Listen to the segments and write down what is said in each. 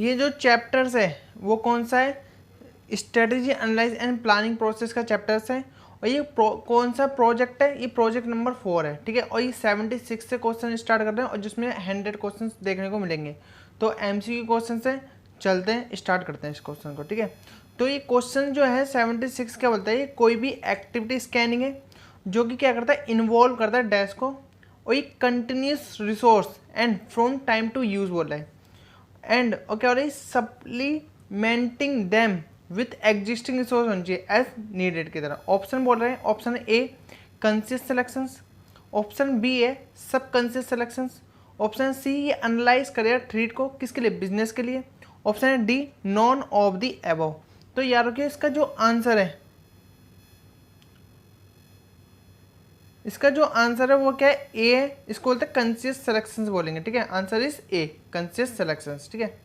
ये जो चैप्टर्स है वो कौन सा है, strategy analyse and planning process का चैप्टर्स है। और ये कौन सा प्रोजेक्ट है, ये प्रोजेक्ट नंबर 4 है, ठीक है। और ये 76 से क्वेश्चन स्टार्ट कर रहे हैं और जिसमें 100 क्वेश्चन देखने को मिलेंगे। तो MCQ क्वेश्चन से चलते हैं, स्टार्ट करते हैं इस क्वेश्चन को, ठीक है। तो ये क्वेश्चन जो है 76 क्या बोलता है, ये कोई भी एक्टिविटी स्कैनिंग है जो कि क्या करता है, इन्वॉल्व करता है डैश को, और ये continuous resource and from time to use बोल रहा है, एंड और क्या हो रहा है, supplementing them with existing resource होनी चाहिए एज नीडेड की तरह। ऑप्शन बोल रहे हैं, option A conscious selections, option B है सब कंसियस सिलेक्शंस, ऑप्शन सी ये एनालाइज करेगा ट्रीट को किसके लिए, बिजनेस के लिए, ऑप्शन है D none of the above. तो यार रखिए इसका जो आंसर है, इसका जो आंसर है वो क्या है, ए है। इसको बोलते हैं कंसियस सिलेक्शंस बोलेंगे, ठीक है। Answer is A conscious selections, ठीक है।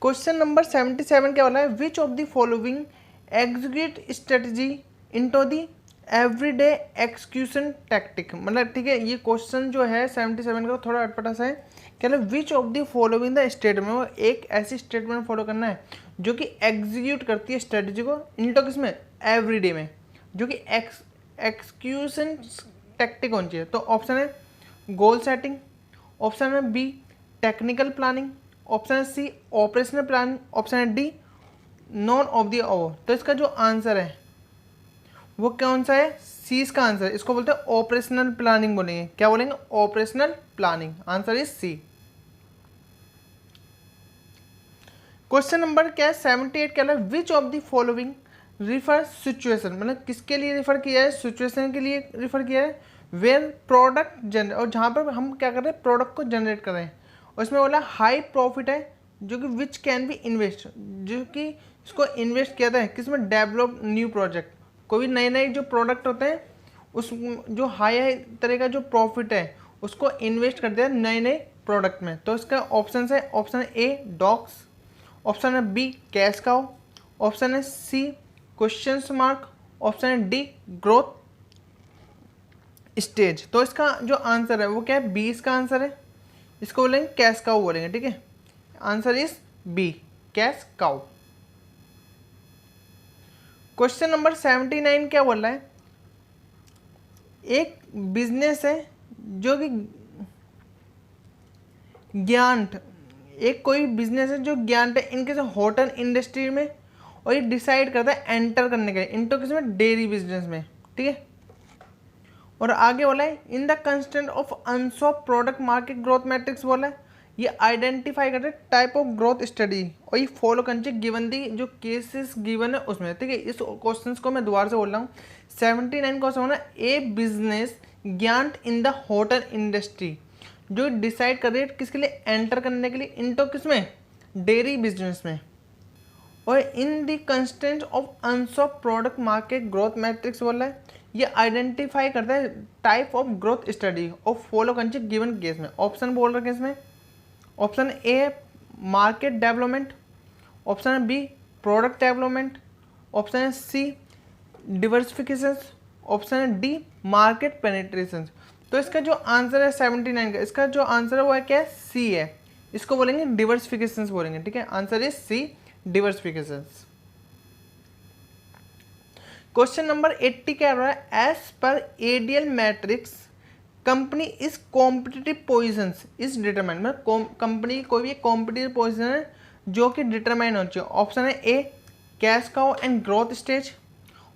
क्वेश्चन नंबर 77 क्या वाला है, which of the following execute strategy into the everyday execution tactic, मतलब ठीक है। ये क्वेश्चन जो है 77 का थोड़ा अटपटा सा है, क्या विच of the following the statement, वो एक ऐसी स्टेटमेंट फॉलो करना है जो कि एग्जीक्यूट करती है स्ट्रेटजी को इनटू किसमें, एवरीडे में, जो कि एक्सक्यूशन टैक्टिक होनी चाहिए। तो ऑप्शन है गोल सेटिंग, ऑप्शन है बी टेक्निकल प्लानिंग, ऑप्शन है सी ऑपरेशनल प्लानिंग, ऑप्शन है D none of the above. तो इसका जो आंसर है वो कौन सा है, सी इसका आंसर है। इसको बोलते हैं ऑपरेशनल प्लानिंग बोलेंगे, क्या बोलेंगे, operational planning. Answer is C. Question number क्या है 78 क्या है, which of the following refer situation, मतलब किसके लिए रिफर किया है, सिचुएशन के लिए रिफर किया है, वेयर प्रोडक्ट जनरेट, और जहाँ पर हम क्या कर रहे हैं, प्रोडक्ट को जनरेट कर रहे हैं, और इसमें बोला हाई प्रॉफिट है जो कि विच कैन बी इन्वेस्ट, जो कि इसको इन्वेस्ट किया था किसमें, डेवलप न्यू प्रोजेक्ट, कोई नए नए जो प्रोडक्ट होते हैं उस जो हाई तरह का जो प्रॉफिट है उसको इन्वेस्ट कर दिया नए नए प्रोडक्ट में। तो इसका ऑप्शन है, ऑप्शन ए डॉग्स, ऑप्शन है बी कैश काउ, ऑप्शन है सी क्वेश्चन मार्क, ऑप्शन है डी ग्रोथ स्टेज। तो इसका जो आंसर है वो क्या है, बी इसका आंसर है। इसको बोलेंगे कैश काउ बोलेंगे, ठीक है। Answer is B cash cow. Question number 79 क्या बोल रहा है, एक बिजनेस है जो कि ज्ञांट, एक कोई बिजनेस है जो ज्ञांट है इनके से होटल इंडस्ट्री में, और ये डिसाइड करता है एंटर करने के लिए इनटू किसमें, डेयरी बिजनेस में, ठीक है। और आगे बोला है in the constant of Ansoff product market growth matrix बोला है, ये आइडेंटिफाई करते हैं टाइप ऑफ ग्रोथ स्टडी, और ये फॉलो करनी चाहिए गिवन दी जो केसेस गिवन है उसमें, ठीक है। इस क्वेश्चन को मैं दोबारा से बोल रहा हूँ, 79 क्वेश्चन होना, ए बिजनेस ज्ञान इन द होटल इंडस्ट्री जो डिसाइड कर रही है किसके लिए, एंटर करने के लिए इनटू किसमें, डेयरी बिजनेस में, और in the constant of Ansoff product market growth matrix बोल रहा है, ये आइडेंटिफाई करता है टाइप ऑफ ग्रोथ स्टडी और फॉलो करनी चाहिए गिवन केस में। ऑप्शन बोल रहे हैं इसमें, ऑप्शन ए है मार्केट डेवलपमेंट, ऑप्शन है बी प्रोडक्ट डेवलपमेंट, ऑप्शन है सी डिवर्सिफिकेशन, ऑप्शन है डी मार्केट पेनिट्रेशन। तो इसका जो आंसर है 79 का, इसका जो आंसर है वो है क्या है, सी है। इसको बोलेंगे डिवर्सिफिकेशन बोलेंगे, ठीक है। Answer is C diversification. Question number 80 क्या रहा है, as per ADL matrix company is competitive positions is determine, मतलब कंपनी कोई भी कॉम्पिटिटिव पोजिशन है जो कि डिटरमाइन होनी चाहिए। ऑप्शन है A cash cow and growth stage,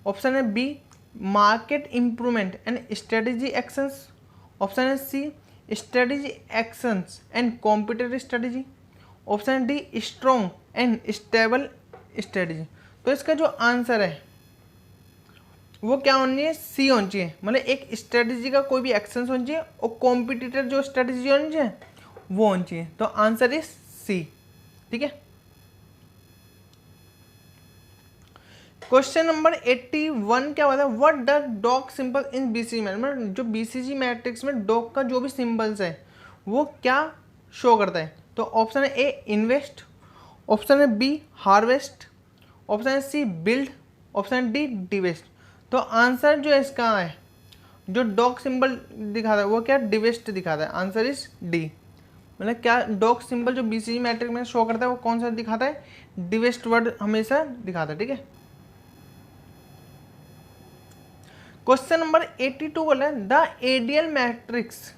option है B market improvement and strategy actions, option है C strategy actions and competitive strategy, option है D strong and stable strategy. तो इसका जो आंसर है वो क्या होनी चाहिए, सी होनी चाहिए, मतलब एक स्ट्रेटेजी का कोई भी एक्शन होनी चाहिए और कॉम्पिटिटर जो स्ट्रेटेजी होनी चाहिए वो होनी चाहिए। तो आंसर इज सी, ठीक है। क्वेश्चन नंबर 81 क्या होता है, what does dog symbol in BCG matrix, जो बीसीजी मैट्रिक्स में डॉग का जो भी सिंबल्स है वो क्या शो करता है। तो ऑप्शन है ए इन्वेस्ट, ऑप्शन है बी हार्वेस्ट, ऑप्शन है सी बिल्ड, ऑप्शन है डी डिवेस्ट। तो आंसर जो इसका है जो डॉग सिंबल दिखाता है वो क्या डिवेस्ट दिखाता है। आंसर इज डी मतलब क्या डॉग सिंबल जो बीसीजी मैट्रिक्स में शो करता है वो कौन सा दिखाता है, डिवेस्ट वर्ड हमेशा दिखाता है, ठीक है। क्वेश्चन नंबर 82 बोला है द एडियल मैट्रिक्स,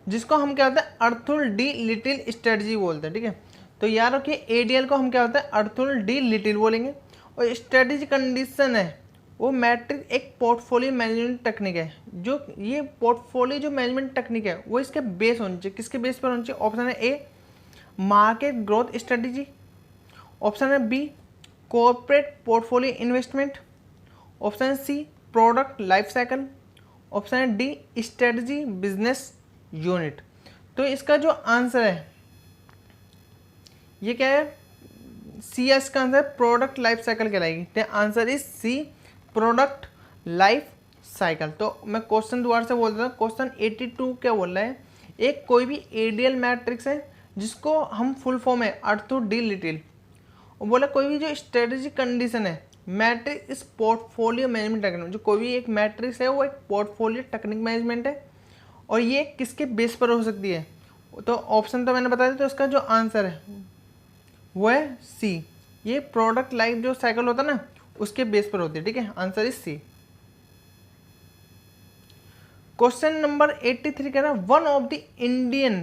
जिसको हम क्या होता है अर्थुल डी लिटिल स्ट्रेटजी बोलते हैं, ठीक है। तो याद रखिए एडियल को हम क्या होता है अर्थुल डी लिटिल बोलेंगे, और स्ट्रेटजी कंडीशन है वो मैट्रिक्स एक पोर्टफोलियो मैनेजमेंट टेक्निक है। जो ये पोर्टफोलियो जो मैनेजमेंट टेक्निक है वो इसके बेस होनी चाहिए, किसके बेस पर होनी चाहिए। ऑप्शन है A market growth strategy, option है B corporate portfolio investment, option है C product life cycle, option है डी स्ट्रेटजी बिजनेस यूनिट। तो इसका जो आंसर है ये क्या है, सी एस का आंसर प्रोडक्ट लाइफ साइकिल कहलाएगी। तो answer is C product life cycle. तो मैं क्वेश्चन दोबारा से बोल देता हूँ, क्वेश्चन 82 क्या बोल रहा है, एक कोई भी एडियल मैट्रिक्स है जिसको हम फुल फॉर्म है अर्थो डी लिटिल, और बोला कोई भी जो स्ट्रेटेजी कंडीशन है मैट्रिक्स इस पोर्टफोलियो मैनेजमेंट टेक्निक, जो कोई भी एक मैट्रिक्स है वो एक पोर्टफोलियो टेक्निक मैनेजमेंट है, और ये किसके बेस पर हो सकती है। तो ऑप्शन तो मैंने बता दिया, तो इसका जो आंसर है वो है सी, ये प्रोडक्ट लाइफ जो साइकिल होता है ना उसके बेस पर होती है, ठीक है। Answer is C. Question number 83 कह रहा है one of the Indian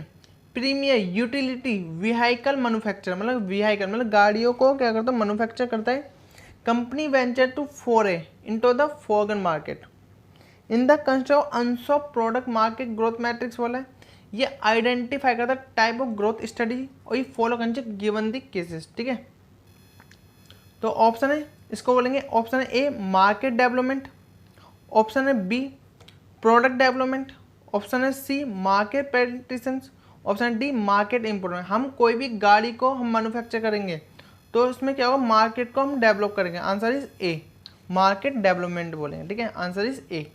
premier utility vehicle manufacture, मतलब व्हीकल मतलब गाड़ियों को क्या करता है मैन्युफैक्चर करता है, company venture to foray into the foreign market in the concept of Ansoff product market growth matrix वाला है। ये आइडेंटिफाई करता है टाइप ऑफ ग्रोथ स्टडी और ये फॉलो करने चाहिए गिवन द केसेस, ठीक है। तो ऑप्शन है इसको बोलेंगे, ऑप्शन है ए मार्केट डेवलपमेंट, ऑप्शन है बी प्रोडक्ट डेवलपमेंट, ऑप्शन है सी मार्केट पेनिट्रेशंस, ऑप्शन है डी मार्केट इम्प्रूवमेंट। हम कोई भी गाड़ी को हम मैन्युफैक्चर करेंगे तो इसमें क्या होगा, मार्केट को हम डेवलप करेंगे। Answer is A market development बोलेंगे, ठीक है। आंसर इज ए।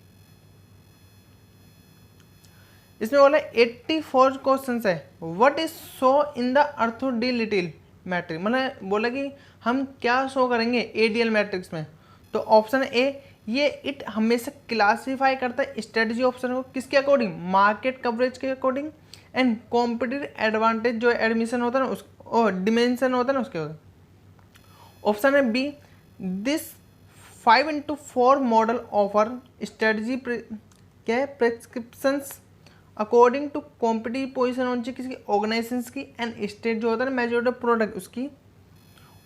इसमें बोला 84 क्वेश्चन है what is show in the अर्थो डी लिटिल मैट्रिक्स, मतलब बोला कि हम क्या शो करेंगे एडीएल मैट्रिक्स में। तो ऑप्शन ए ये इट हमेशा क्लासीफाई करता है स्ट्रेटजी ऑप्शन को किसके अकॉर्डिंग, मार्केट कवरेज के अकॉर्डिंग एंड कॉम्पिटिटिव एडवांटेज जो एडमिशन होता है ना उस और डिमेंशन होता है ना उसके। ऑप्शन है B this 5x4 model offer strategy क्या prescriptions according to competitive position होनी चाहिए किसी ऑर्गेनाइजेशन की एंड स्टेट जो होता है ना मेजॉरिटी प्रोडक्ट उसकी।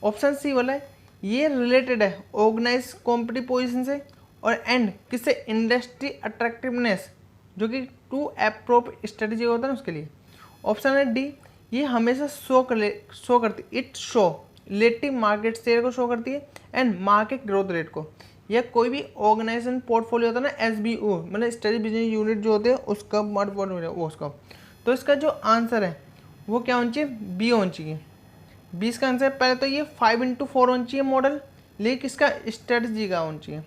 ऑप्शन सी वाला है ये रिलेटेड है ऑर्गेनाइज कॉम्पिटिटिव पोजीशन से और एंड किससे इंडस्ट्री अट्रैक्टिवनेस जो कि टू अप्रोप स्ट्रेटजी होता है ना उसके लिए। ऑप्शन है डी ये हमेशा शो करती it show relative market share को शो करती है एंड मार्केट ग्रोथ रेट को, या कोई भी ऑर्गेनाइजेशन पोर्टफोलियो होता है ना एसबीओ मतलब स्ट्रेटेजिक बिजनेस यूनिट जो होते हैं उसका पोर्टफोलियो वो उसका। तो इसका जो आंसर है वो क्या होना चाहिए, बी होना चाहिए। 20 का आंसर पहले तो ये 5x4 होना चाहिए मॉडल, लेकिन किसका स्ट्रेटजी का होना चाहिए,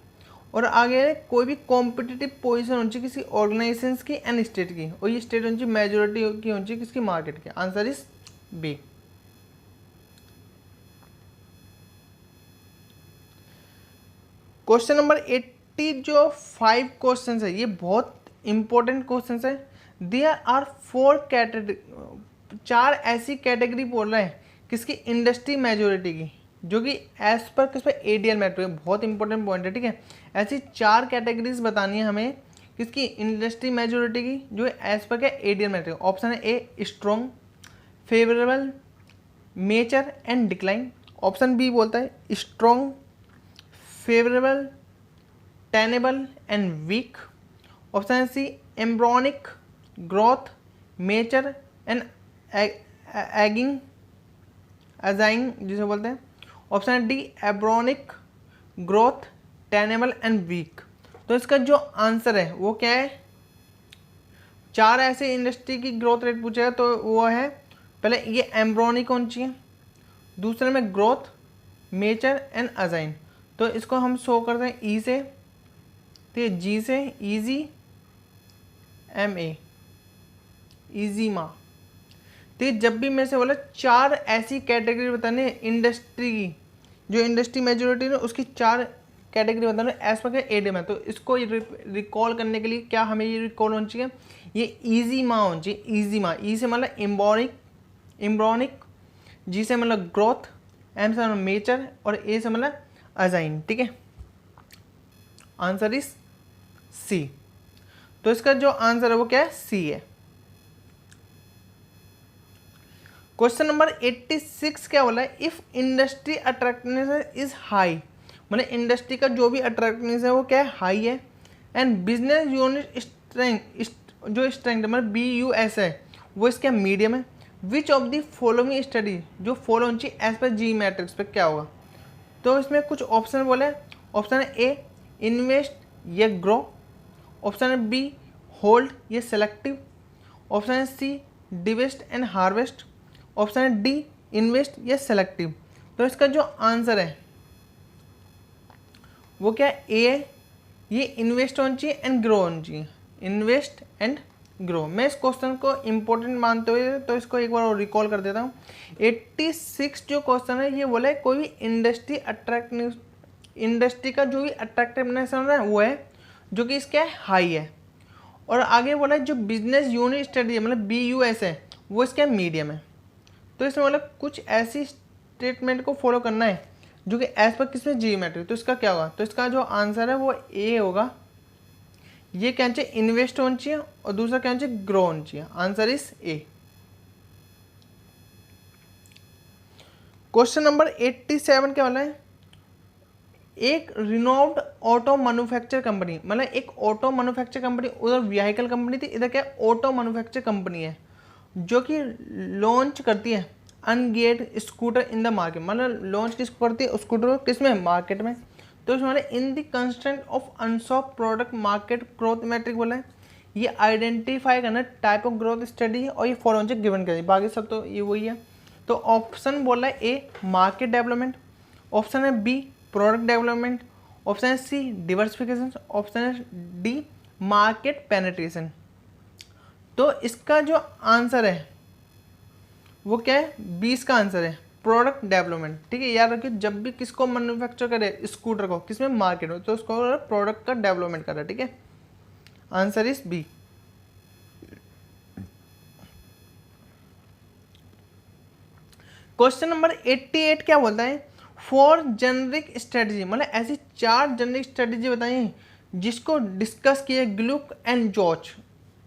और आगे कोई भी कॉम्पिटिटिव पोजीशन होनी चाहिए किसी ऑर्गेनाइजेशन की एंड स्टेट की, और ये स्टेट होनी चाहिए मेजोरिटी की होनी चाहिए किसकी, मार्केट की। Answer is B. Question number 80 जो 5 क्वेश्चन है ये बहुत इंपॉर्टेंट क्वेश्चन है। देयर आर 4 कैटेगरी, 4 ऐसी कैटेगरी बोल रहे हैं किसकी, इंडस्ट्री मेजोरिटी की, जो कि एज पर किस पर एडीएल मैट्रिक्स, बहुत इंपॉर्टेंट पॉइंट है, ठीक है। ऐसी 4 कैटेगरीज बतानी है हमें किसकी, इंडस्ट्री मेजोरिटी की जो एज पर क्या एडीएल मैट्रिक्स। ऑप्शन है A strong, favourable, mature and decline. Option B बोलता है strong, favourable, tenable and weak. Option C embryonic, growth, mature and ageing ageing जिसे बोलते हैं। Option D embryonic, growth, tenable and weak. तो इसका जो answer है वो क्या है, 4 ऐसे इंडस्ट्री की ग्रोथ रेट पूछेगा तो वो है पहले ये एम्ब्रॉनिक होनी चाहिए, दूसरे में ग्रोथ, मेचर एंड अजाइन। तो इसको हम शो करते हैं ई से, तो ये जी से ईजी, एम ए ईजी माँ। तो ये जब भी मैं से बोला 4 ऐसी कैटेगरी बताने इंडस्ट्री की जो इंडस्ट्री मेजोरिटी है उसकी 4 कैटेगरी बताने एज पर एडीएम है। तो इसको रिकॉल करने के लिए क्या हमें ये रिकॉल होनी चाहिए, ये ईजी माँ होनी चाहिए। ईजी माँ, ई से मतलब एम्बॉनिक, एम्ब्रॉनिक, जी से मतलब ग्रोथ, एम से मतलब मेचर और ए से मतलब अजाइन। ठीक है, आंसर इज सी। तो इसका जो आंसर है वो क्या है, सी है। क्वेश्चन नंबर 86 क्या बोला है, if industry attractiveness is high, मतलब इंडस्ट्री का जो भी अट्रैक्टिवनेस है वो क्या है, हाई है, एंड बिजनेस यूनिट स्ट्रेंथ, जो स्ट्रेंथ मतलब BUS है वो इसका मीडियम है, which of the following study, जो फॉलो होनी चाहिए एज पर जी मैट्रिक्स पे क्या होगा। तो इसमें कुछ ऑप्शन बोले, ऑप्शन है ए इन्वेस्ट या ग्रो, ऑप्शन है बी होल्ड ये सेलेक्टिव, ऑप्शन है सी डिवेस्ट एंड हार्वेस्ट, ऑप्शन है डी इन्वेस्ट या सेलेक्टिव। तो इसका जो आंसर है वो क्या है, ए है, ये इन्वेस्ट होनी चाहिए एंड ग्रो होनी चाहिए, इन्वेस्ट एंड ग्रो। मैं इस क्वेश्चन को इंपॉर्टेंट मानते हुए तो इसको एक बार और रिकॉल कर देता हूँ। 86 जो क्वेश्चन है ये बोला है कोई भी इंडस्ट्री का जो भी अट्रैक्टिवनेस है वो है जो कि इसका हाई है, और आगे बोला है जो बिजनेस यूनिट स्टडी है मतलब BUS है वो इसका मीडियम है। तो इसमें मतलब कुछ ऐसी स्टेटमेंट को फॉलो करना है जो कि एज पर किसमें जी मैट्रिक। तो इसका क्या होगा, तो इसका जो आंसर है वो ए होगा, ये क्या चाहिए इन्वेस्ट होना चाहिए और दूसरा क्या चाहिए ग्रो होना चाहिए, answer is A. Question number 87 क्या वाला है, एक रिनोव्ड ऑटो मैन्युफैक्चर कंपनी, मतलब एक ऑटो मैन्युफैक्चर कंपनी, उधर व्हीकल कंपनी थी, इधर क्या ऑटो मैन्युफैक्चर कंपनी है जो कि लॉन्च करती है अनगेट स्कूटर इन द मार्केट, मतलब लॉन्च किसको करती है स्कूटर को, किसमें मार्केट में। तो इसमें in the constraint of Ansoff product market growth matrix बोला है, ये आइडेंटिफाई करना टाइप ऑफ ग्रोथ स्टडी है और ये फॉलोइंग से गिवन करिए, बाकी सब तो ये वही है। तो ऑप्शन बोला है ए मार्केट डेवलपमेंट, ऑप्शन है बी प्रोडक्ट डेवलपमेंट, ऑप्शन है सी डिवर्सिफिकेशन, ऑप्शन है डी मार्केट पेनिट्रेशन। तो इसका जो आंसर है वो क्या है, 20 का आंसर है प्रोडक्ट डेवलपमेंट। ठीक है, याद रखिए जब भी किसको मैन्युफैक्चर करे स्कूटर को, किसमें मार्केट में, तो उसको प्रोडक्ट का डेवलपमेंट कर रहा है। ठीक है, answer is B. Question number 88 क्या बोलता है, फॉर जेनरिक स्ट्रेटजी, मतलब ऐसी 4 जेनरिक स्ट्रेटजी बताइए जिसको डिस्कस किए ग्लुक एंड जॉर्ज,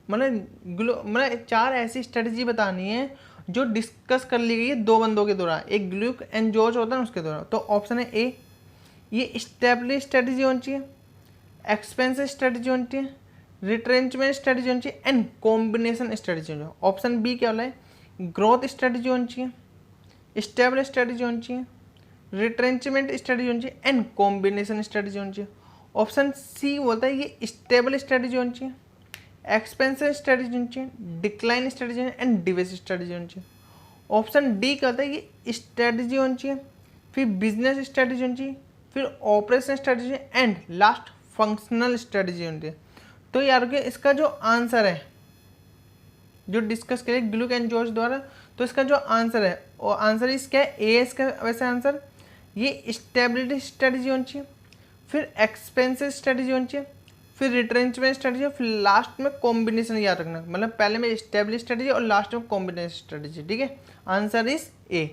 मतलब 4 ऐसी स्ट्रेटजी बतानी है जो डिस्कस कर ली गई है 2 बंदों के दौरान, एक ग्लुक एंड जॉर्ज होता है उसके दौरान। तो ऑप्शन है ए ये इस्टेब्लिश स्ट्रेटजी होनी चाहिए, एक्सपेंसिव स्ट्रेटजी होनी चाहिए, रिट्रेंचमेंट स्ट्रेटजी होनी चाहिए एंड कॉम्बिनेशन स्ट्रेटजी होनी चाहिए। ऑप्शन बी क्या वाला है, ग्रोथ स्ट्रेटजी होनी चाहिए, स्टेबल स्ट्रेटजी होनी चाहिए, रिट्रेंचमेंट स्ट्रेटजी होनी चाहिए एंड कॉम्बिनेशन स्ट्रेटजी होनी चाहिए। ऑप्शन सी बोलता है ये स्टेबल स्ट्रेटजी होनी चाहिए, एक्सपेंसिव स्ट्रेटजी होनी चाहिए, डिक्लाइन स्ट्रेटजी एंड डिवेस स्ट्रेटजी होनी चाहिए। ऑप्शन डी कहता है ये स्ट्रेटजी होनी चाहिए, फिर बिजनेस स्ट्रेटजी होनी चाहिए, फिर operation strategy and last functional strategy होनी चाहिए। तो यार के इसका जो आंसर है जो डिस्कस करें ग्लुक एंड जॉर्ज द्वारा, तो इसका जो आंसर है वो आंसर इसका है ए इसका वैसे आंसर, ये स्टेबिलिटी स्ट्रेटजी होनी चाहिए, फिर एक्सपेंसिव स्ट्रेटजी होनी चाहिए, फिर रिट्रेंचमेंट स्ट्रेटजी, फिर लास्ट में कॉम्बिनेशन याद रखना, मतलब पहले में स्टेब्लिश स्ट्रेटजी और लास्ट में कॉम्बिनेशन स्ट्रेटजी। ठीक है, answer is A.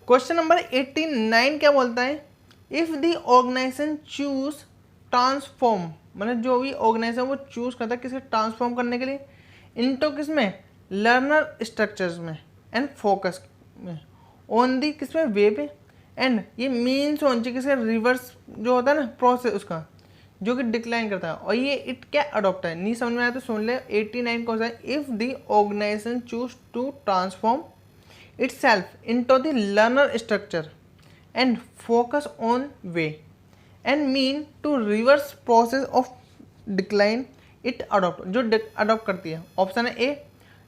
Question number 89 क्या बोलता है, if the organisation choose transform, मतलब जो भी ऑर्गेनाइजेशन वो चूज करता है किसे ट्रांसफॉर्म करने के लिए, इनटू किसमें लर्नर स्ट्रक्चर्स में एंड फोकस में, ऑन दी किसमें वे पे, एंड ये मीन्स होना चाहिए किसका रिवर्स जो होता है ना प्रोसेस उसका जो कि डिक्लाइन करता है, और ये इट क्या अडॉप्ट है, नहीं समझ में आया तो सुन ले। 89 कौन सा है, if the organisation choose to transform itself into the learner structure and focus on way and mean to reverse process of decline it adopt, जो अडॉप्ट करती है। ऑप्शन है ए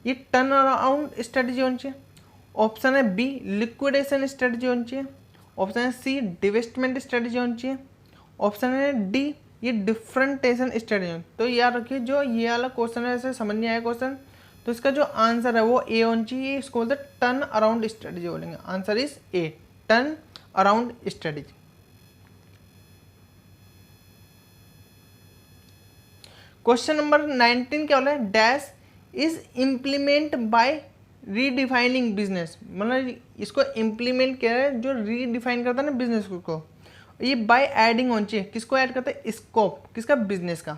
ये टर्न अराउंड स्ट्रेटजी होनी चाहिए, ऑप्शन है बी लिक्विडेशन स्ट्रेटजी होनी चाहिए, ऑप्शन है सी डिवेस्टमेंट स्ट्रेटजी होनी चाहिए, ऑप्शन है डी ये डिफरेंटेशन स्ट्रेटजी। तो याद रखिए जो ये वाला क्वेश्चन है ऐसे समझ नहीं आया क्वेश्चन, तो इसका जो आंसर है वो ए होना चाहिए, इसको बोलते हैं टर्न अराउंड स्ट्रेटजी बोलेंगे, answer is A turn around strategy. Question number 19 क्या बोला है, dash is implement by redefining business, मतलब इसको इम्प्लीमेंट किया है जो रीडिफाइन करता है ना बिजनेस को, ये बाय एडिंग होनी चाहिए, किसको ऐड करता है, स्कोप किसका, बिजनेस का,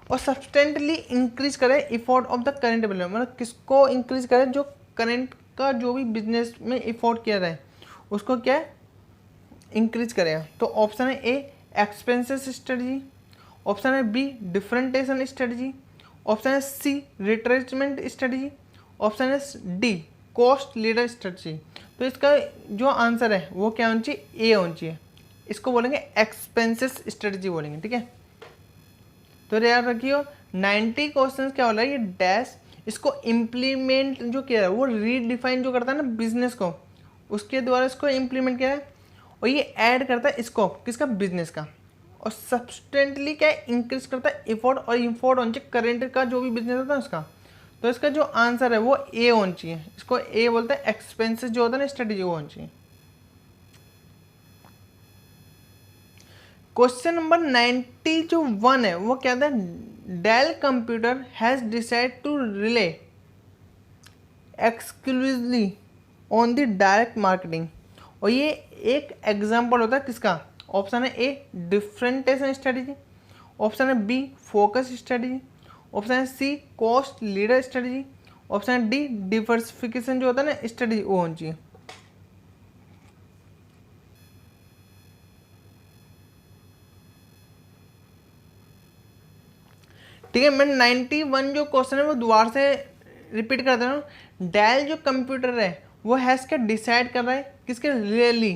और सब्सटेंटली इंक्रीज करे effort of the current business, मतलब किसको इंक्रीज करे, जो करेंट का जो भी बिजनेस में इफोर्ट किया रहा है उसको क्या है, इंक्रीज करेगा। तो ऑप्शन है ए एक्सपेंसेस स्ट्रेटजी, ऑप्शन है बी डिफरेंटेशन स्ट्रेटजी, ऑप्शन है सी रिट्रेचमेंट स्ट्रेटजी, ऑप्शन है डी कॉस्ट लीडर स्ट्रेटजी। तो इसका जो आंसर है वो क्या होना चाहिए, ए होना चाहिए, इसको बोलेंगे एक्सपेंसेस स्ट्रेटजी बोलेंगे, ठीक है। तो याद रखियो 90 क्वेश्चन क्या हो रहा है, ये डैश इसको इम्प्लीमेंट जो किया है वो रीडिफाइन जो करता है ना बिजनेस को, उसके द्वारा इसको इम्प्लीमेंट किया है, और ये ऐड करता है स्कोप किसका, बिजनेस का, और सब्सटेंटली क्या है, इंक्रीज करता है इफोर्ट, और इफोर्ट होना चाहिए करेंट का जो भी बिजनेस होता है उसका। तो इसका जो आंसर है वो ए होना चाहिए, इसको ए बोलते हैं एक्सपेंसेस जो होता है ना स्ट्रेटेजी वो होना चाहिए। क्वेश्चन नंबर 90 जो 1 है वो क्या था, Dell computer has decide to rely exclusively on the direct marketing, और ये एक एग्जांपल होता है किसका, ऑप्शन है ए डिफरेंटेशन स्ट्रेटजी, ऑप्शन है बी फोकस स्ट्रेटजी, ऑप्शन है C cost leader strategy, option है डी डिवर्सिफिकेशन जो होता है ना स्ट्रेटजी वो होनी चाहिए। ठीक है, मैं 91 जो क्वेश्चन है वो दोबारा से रिपीट कर दे रहा हूँ। डेल जो कंप्यूटर है वो हैज़ क्या डिसाइड कर रहा है किसके, रियली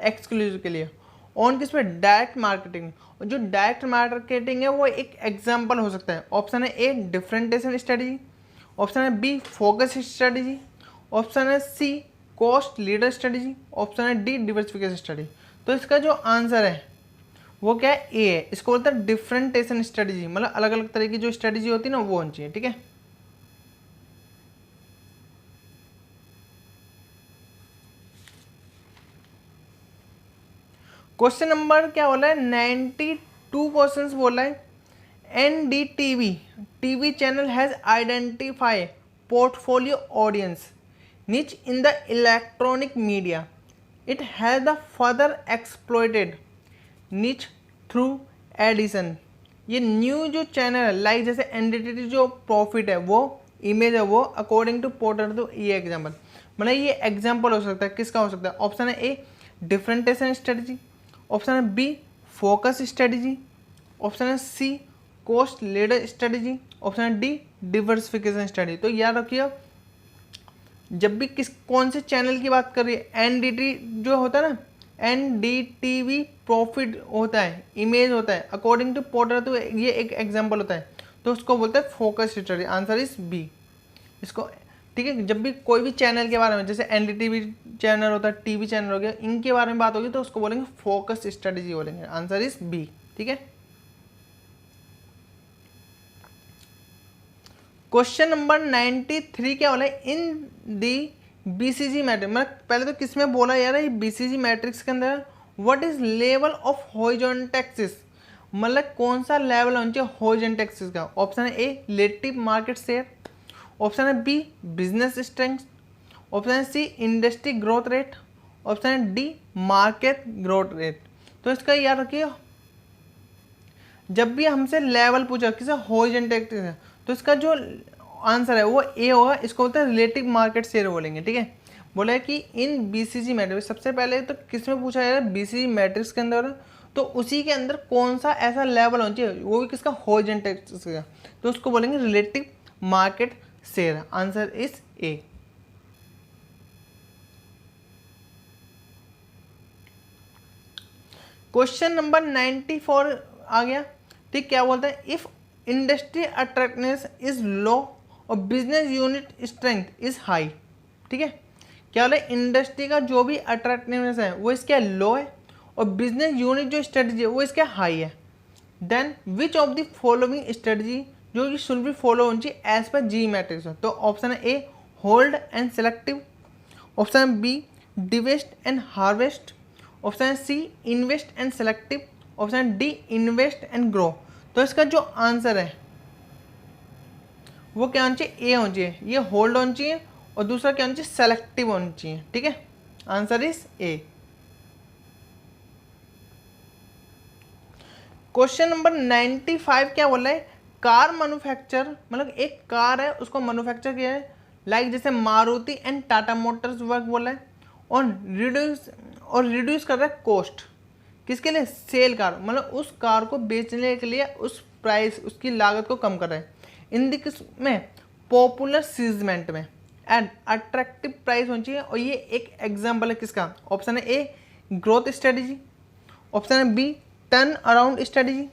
एक्सक्लूसिव के लिए, ऑन किस पे, डायरेक्ट मार्केटिंग, और जो डायरेक्ट मार्केटिंग है वो एक एग्जांपल हो सकता है। ऑप्शन है ए डिफरेंटेशन स्ट्रेटजी, ऑप्शन है बी फोकस स्ट्रेटजी, ऑप्शन है C cost leader strategy, option है डी डिवर्सिफिकेशन स्ट्रेटजी। तो इसका जो आंसर है वो क्या है, ए है, इसको बोलते हैं डिफरेंटेशन स्ट्रेटजी, मतलब अलग अलग तरह की जो स्ट्रेटजी होती है ना वो होनी चाहिए, ठीक है। क्वेश्चन नंबर क्या बोला है, 92 क्वेश्चंस बोला है, NDTV TV channel has identify portfolio audience niche in the electronic media. It has the further exploited niche through addition. ये न्यू जो चैनल है लाइक जैसे एनडीटीवी जो प्रॉफिट है वो इमेज है वो अकॉर्डिंग टू पोर्टर, तो ये एग्जाम्पल, मतलब ये एग्जाम्पल हो सकता है किसका हो सकता है। ऑप्शन है ए डिफरेंटेशन स्ट्रेटजी, ऑप्शन है बी फोकस स्ट्रेटजी, ऑप्शन है C cost leader strategy, option है डी डिवर्सिफिकेशन स्ट्रेटजी। तो याद रखिए जब भी किस कौन से चैनल की बात कर रही है, एनडीटी जो होता है ना, एनडीटीवी प्रॉफिट होता है, इमेज होता है अकॉर्डिंग टू पोर्टर, तो ये एक एग्जांपल होता है, तो उसको बोलते हैं focus strategy. Answer is B इसको, ठीक है। जब भी कोई भी चैनल के बारे में, जैसे एनडीटीवी चैनल होता है, टीवी चैनल हो गया, इनके बारे में बात होगी तो उसको बोलेंगे फोकस स्ट्रेटजी बोलेंगे। आंसर इज बी, ठीक है। क्वेश्चन नंबर 93 क्या बोला है, इन दी बीसीजी मैट्रिक्स, मतलब पहले तो किसमें बोला यार ये बीसीजी मैट्रिक्स के अंदर what is level of horizontal axis, मतलब कौन सा लेवल होना चाहिए हॉरिजॉन्टल एक्सिस का। ऑप्शन है a relative market share, option है बी बिजनेस स्ट्रेंथ, ऑप्शन है सी इंडस्ट्री ग्रोथ रेट, ऑप्शन है डी मार्केट ग्रोथ रेट। तो इसका याद रखिए जब भी हमसे लेवल पूछा किसी हॉरिजॉन्टल एक्सिस तो इसका जो आंसर है वो ए होगा, इसको बोलते हैं रिलेटिव मार्केट शेयर बोलेंगे, ठीक है। बोला है कि इन बीसीजी मैट्रिक्स, सबसे पहले तो किस में पूछा जाएगा, बीसीजी मैट्रिक्स के अंदर, तो उसी के अंदर कौन सा ऐसा लेवल होना चाहिए वो भी किसका हॉरिजॉन्टल एक्सिस का, तो उसको बोलेंगे relative market share. Answer is A. Question number 94 आ गया, ठीक। क्या बोलता है, if industry attractiveness is low और business unit strength is high, ठीक है। क्या बोला, इंडस्ट्री का जो भी अट्रैक्टिवनेस है वो इसके लो है और बिजनेस यूनिट जो स्ट्रेटजी है वो इसके हाई है, then which of the following strategy जो कि शुड बी फॉलो होनी चाहिए एज पर जी मैट्रिक्स। तो ऑप्शन है ए होल्ड एंड सेलेक्टिव, ऑप्शन है बी डिवेस्ट एंड हार्वेस्ट, ऑप्शन है सी इन्वेस्ट एंड सेलेक्टिव, ऑप्शन है डी इन्वेस्ट एंड ग्रो। तो इसका जो आंसर है वो क्या होना चाहिए, ए होना चाहिए, ये होल्ड होना चाहिए, और दूसरा क्या होना चाहिए, सेलेक्टिव होना चाहिए। ठीक है, answer is A. Question number 95 क्या बोला है, कार मैन्युफैक्चर, मतलब एक कार है उसको मैन्युफैक्चर किया है, लाइक जैसे Maruti and Tata Motors work बोला है, और रिड्यूस कर रहा है कॉस्ट, किसके लिए, सेल कार, मतलब उस कार को बेचने के लिए उस प्राइस, उसकी लागत को कम कर रहा है। इन दिस में पॉपुलर सीजमेंट में एंड अट्रैक्टिव प्राइस होनी चाहिए, और ये एक एग्जाम्पल है किसका, ऑप्शन है ए ग्रोथ स्ट्रेटेजी, ऑप्शन है be turn around strategy,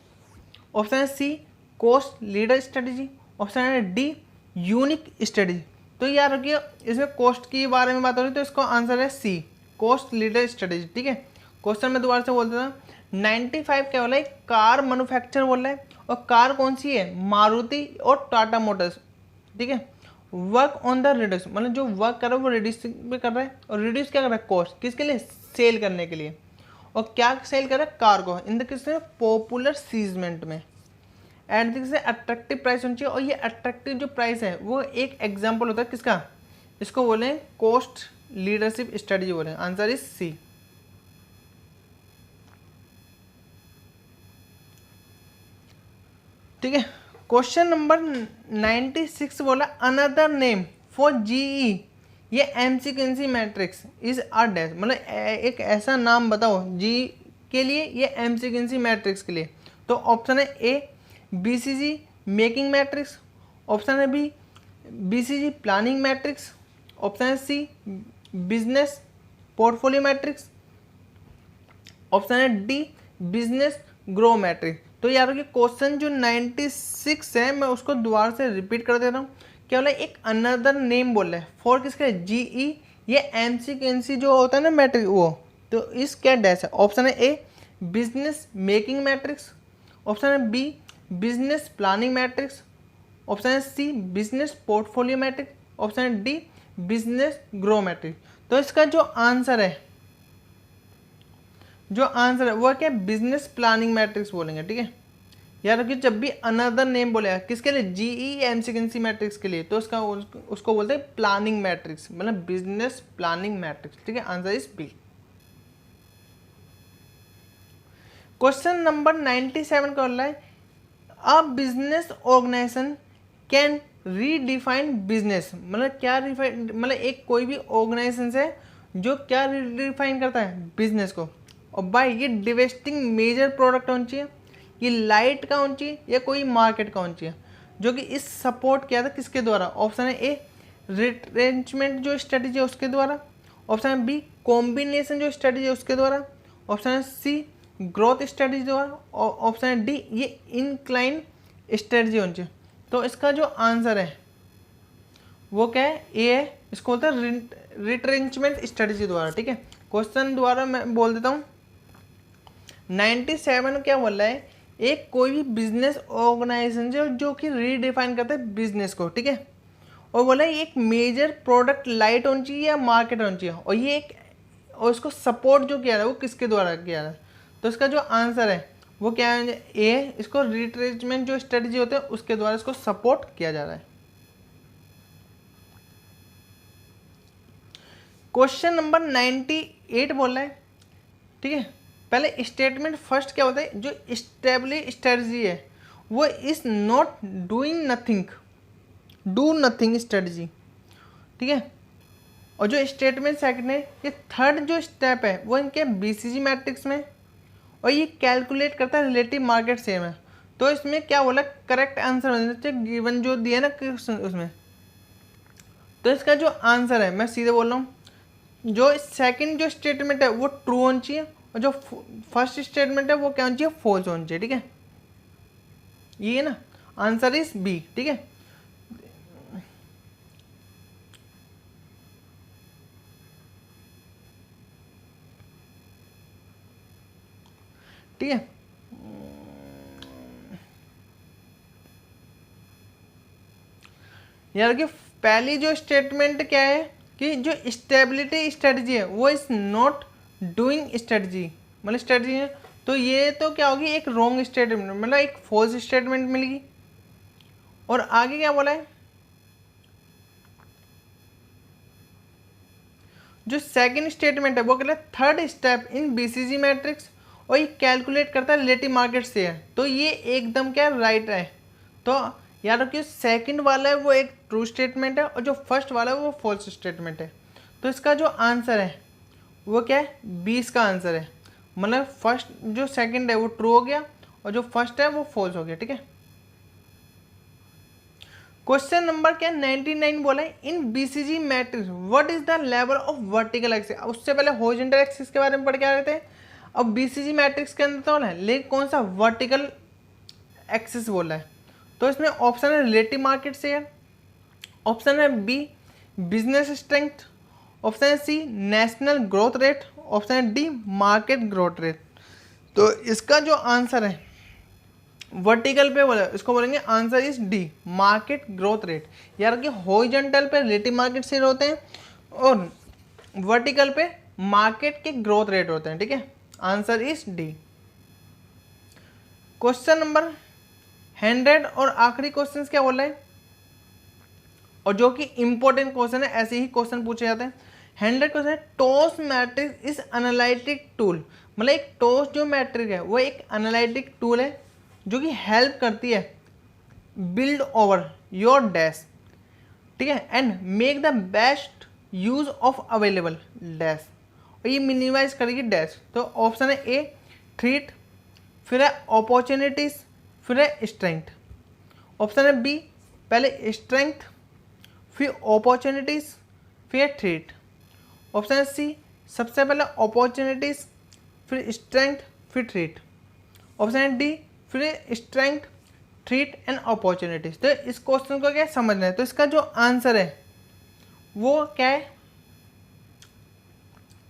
option है C cost leader strategy, option है डी यूनिक स्ट्रेटेजी। तो याद रखिए इसमें कॉस्ट की बारे में बात हो रही है, तो इसका आंसर है सी कॉस्ट लीडर स्ट्रेटेजी। ठीक है, क्वेश्चन में दोबारा से बोल देता हूँ, 95 क्या बोला है, कार मैन्युफैक्चर बोल रहा है, और कार कौन सी है, मारुति और टाटा मोटर्स। ठीक है, वर्क ऑन द रिड्यूस, मतलब जो वर्क कर रहा है वो रिड्यूस भी कर रहा है, और रिड्यूस क्या कर रहा है, कॉस्ट, किसके लिए, सेल करने के लिए, और क्या सेल कर रहा है, कार को, इन द किसमें, पॉपुलर सीजमेंट में, एंड दिस अट्रैक्टिव प्राइस होनी चाहिए, और ये अट्रैक्टिव जो प्राइस है वो एक एग्जाम्पल होता है किसका, इसको बोले कॉस्ट लीडरशिप स्ट्रेटजी बोले, आंसर इज सी। ठीक है, क्वेश्चन नंबर 96 बोला अनदर नेम फॉर जीई, ये एमसीक्वेंसी मैट्रिक्स इज अ डैश, मतलब एक ऐसा नाम बताओ जी के लिए, ये एमसीक्वेंसी मैट्रिक्स के लिए। तो ऑप्शन है A BCG making matrix, option है B BCG planning matrix, option है C business portfolio matrix, option है डी बिजनेस ग्रो मैट्रिक्स। तो यार ये क्वेश्चन जो 96 है मैं उसको दोबारा से रिपीट कर दे रहा हूँ, क्या बोला, एक अनदर नेम बोल रहा है फॉर किसके, जीई, ये एमसीक्वेंसी जो होता है ना मैट्रिक्स वो, तो इस क्या डैश है, ऑप्शन है A business making matrix, option है B business planning matrix, option है C business portfolio matrix, option है डी बिजनेस ग्रो मैट्रिक्स। तो इसका जो आंसर है वो क्या है, बिजनेस प्लानिंग मैट्रिक्स बोलेंगे। ठीक है, याद रखिए जब भी अनदर नेम बोलेगा किसके लिए, जीई एमसीक्वेंसी मैट्रिक्स के लिए, तो उसको बोलते हैं प्लानिंग मैट्रिक्स, मतलब बिजनेस प्लानिंग मैट्रिक्स। ठीक है, answer is B. Question number 97 का बोल रहा है a business organisation can redefine business, मतलब क्या रिफाइन, मतलब एक कोई भी ऑर्गेनाइजेशन है जो क्या रिडिफाइन करता है, बिजनेस को, और बाय ये डिवेस्टिंग मेजर प्रोडक्ट होना चाहिए, ये लाइट का होना चाहिए, या कोई मार्केट का होना चाहिए, जो कि इस सपोर्ट किया था किसके द्वारा, ऑप्शन है ए रिट्रेंचमेंट जो स्ट्रेटेजी है उसके द्वारा, ऑप्शन है बी कॉम्बिनेशन जो स्ट्रेटेजी है उसके द्वारा, ऑप्शन है सी ग्रोथ स्ट्रेटेजी द्वारा, और ऑप्शन है डी ये इनक्लाइन स्ट्रेटेजी होनी चाहिए। तो इसका जो आंसर है वो क्या है, ए है, इसको बोलते हैं रिट्रेंचमेंट स्ट्रेटेजी द्वारा। ठीक है, क्वेश्चन द्वारा मैं बोल देता हूँ, 97 क्या बोल रहा है, एक कोई भी बिजनेस ऑर्गेनाइजेशन जो कि रीडिफाइन करता है बिजनेस को। ठीक है, और बोला है एक मेजर प्रोडक्ट लाइट होनी चाहिए या मार्केट होनी चाहिए, और ये एक, और उसको सपोर्ट जो किया रहा है वो किसके द्वारा किया रहा है, तो इसका जो आंसर है वो क्या है, ए, इसको रिट्रेचमेंट जो स्ट्रेटेजी होते हैं उसके द्वारा इसको सपोर्ट किया जा रहा है। क्वेश्चन नंबर 98 बोल रहा है, ठीक है, पहले स्टेटमेंट फर्स्ट क्या होता है, जो स्टेब्लिश स्ट्रेटजी है वो is not doing nothing, do nothing strategy. ठीक है, और जो स्टेटमेंट सेकंड है, ये थर्ड जो स्टेप है वो इनके बीसीजी मैट्रिक्स में, और ये कैलकुलेट करता है रिलेटिव मार्केट शेयर में। तो इसमें क्या बोला, करेक्ट आंसर होना चाहिए गिवन जो दिया ना उसमें। तो इसका जो आंसर है मैं सीधे बोल रहा हूँ, जो सेकंड जो स्टेटमेंट है वो ट्रू होनी चाहिए, और जो फर्स्ट स्टेटमेंट है वो क्या होनी चाहिए, फॉल्स होनी चाहिए। ठीक है, ये है ना, आंसर इज बी। ठीक है, ठीक है, यार कि पहली जो स्टेटमेंट क्या है कि जो स्टेबिलिटी स्ट्रेटजी है वो इज नॉट डूइंग स्ट्रेटजी, मतलब स्ट्रेटजी है, तो ये तो क्या होगी, एक रॉन्ग स्टेटमेंट, मतलब एक फॉल्स स्टेटमेंट मिलेगी। और आगे क्या बोला है, जो सेकंड स्टेटमेंट है वो कहता है third step in BCG matrix, और ये कैलकुलेट करता है रिलेटिव मार्केट शेयर। तो ये एकदम क्या राइट है। तो याद रखिए सेकंड वाला है वो एक ट्रू स्टेटमेंट है और जो फर्स्ट वाला है वो फॉल्स स्टेटमेंट है। तो इसका जो आंसर है वो क्या है, 20 का आंसर है। मतलब फर्स्ट जो सेकंड है वो ट्रू हो गया और जो फर्स्ट है वो फॉल्स हो गया। ठीक है, क्वेश्चन नंबर क्या 99 बोला है in BCG matrix what is the level of vertical axis. उससे पहले हॉरिजॉन्टल एक्सिस के बारे में पढ़ के आ रहे थे, अब बीसीजी मैट्रिक्स के अंदर तो है लेकिन कौन सा वर्टिकल एक्सिस बोला है। तो इसमें ऑप्शन है रिलेटिव मार्केट शेयर, ऑप्शन है बी बिजनेस स्ट्रेंथ, ऑप्शन है सी नेशनल ग्रोथ रेट, ऑप्शन है डी मार्केट ग्रोथ रेट। तो इसका जो आंसर है वर्टिकल पे बोला इसको बोलेंगे answer is D market growth rate. यार कि हॉरिजॉन्टल पे रिलेटिव मार्केट शेयर होते हैं और वर्टिकल पे मार्केट के ग्रोथ रेट होते हैं। ठीक है, answer is D. Question number 100 और आखिरी क्वेश्चन क्या बोल रहे हैं और जो कि इंपॉर्टेंट क्वेश्चन है, ऐसे ही क्वेश्चन पूछे जाते हैं। 100 क्वेश्चन है toss matrix is analytic tool. मतलब एक टॉस जो मैट्रिक है वो एक एनालिटिक टूल है जो कि हेल्प करती है बिल्ड ओवर योर डैश। ठीक है, and make the best use of available dash, और ये मिनिमाइज करेगी डैश। तो ऑप्शन है ए थ्रेट, फिर है अपॉर्चुनिटीज, फिर है स्ट्रेंथ। ऑप्शन है बी पहले स्ट्रेंथ फिर अपॉर्चुनिटीज फिर थ्रेट। ऑप्शन है सी सबसे पहले अपॉर्चुनिटीज फिर स्ट्रेंथ फिर थ्रेट। ऑप्शन है डी फिर स्ट्रेंथ थ्रेट एंड अपॉर्चुनिटीज। तो इस क्वेश्चन को क्या समझना है, तो इसका जो आंसर है वो क्या है,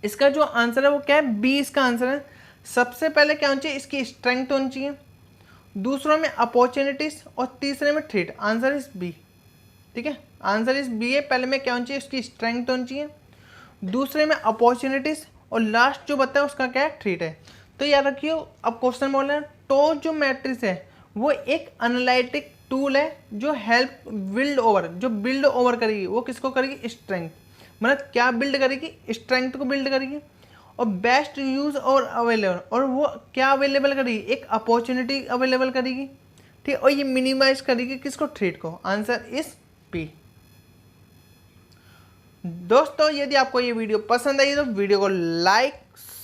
इसका जो आंसर है वो क्या है, बी इसका आंसर है। सबसे पहले क्या होनी चाहिए, इसकी स्ट्रेंथ होनी चाहिए, दूसरों में अपॉर्चुनिटीज और तीसरे में थ्रेट। Answer is B. ठीक है, आंसर इज बी है। पहले में क्या होनी चाहिए, इसकी स्ट्रेंथ होनी चाहिए, दूसरे में अपॉर्चुनिटीज और लास्ट जो बताया उसका क्या है, थ्रेट है। तो याद रखिए अब क्वेश्चन बोल रहे हैं तो जो मैट्रिक्स है वो एक एनालिटिक टूल है जो हेल्प बिल्ड ओवर, जो बिल्ड ओवर करेगी वो किसको करेगी, स्ट्रेंथ। मतलब क्या बिल्ड करेगी, स्ट्रेंथ को बिल्ड करेगी और बेस्ट यूज और अवेलेबल, और वो क्या अवेलेबल करेगी, एक अपॉर्चुनिटी अवेलेबल करेगी। ठीक, और ये मिनिमाइज करेगी किसको, थ्रेट को। Answer is B. दोस्तों यदि आपको ये वीडियो पसंद आई तो वीडियो को लाइक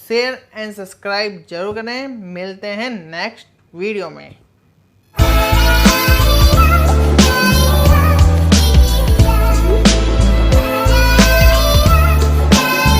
शेयर एंड सब्सक्राइब जरूर करें। मिलते हैं नेक्स्ट वीडियो में।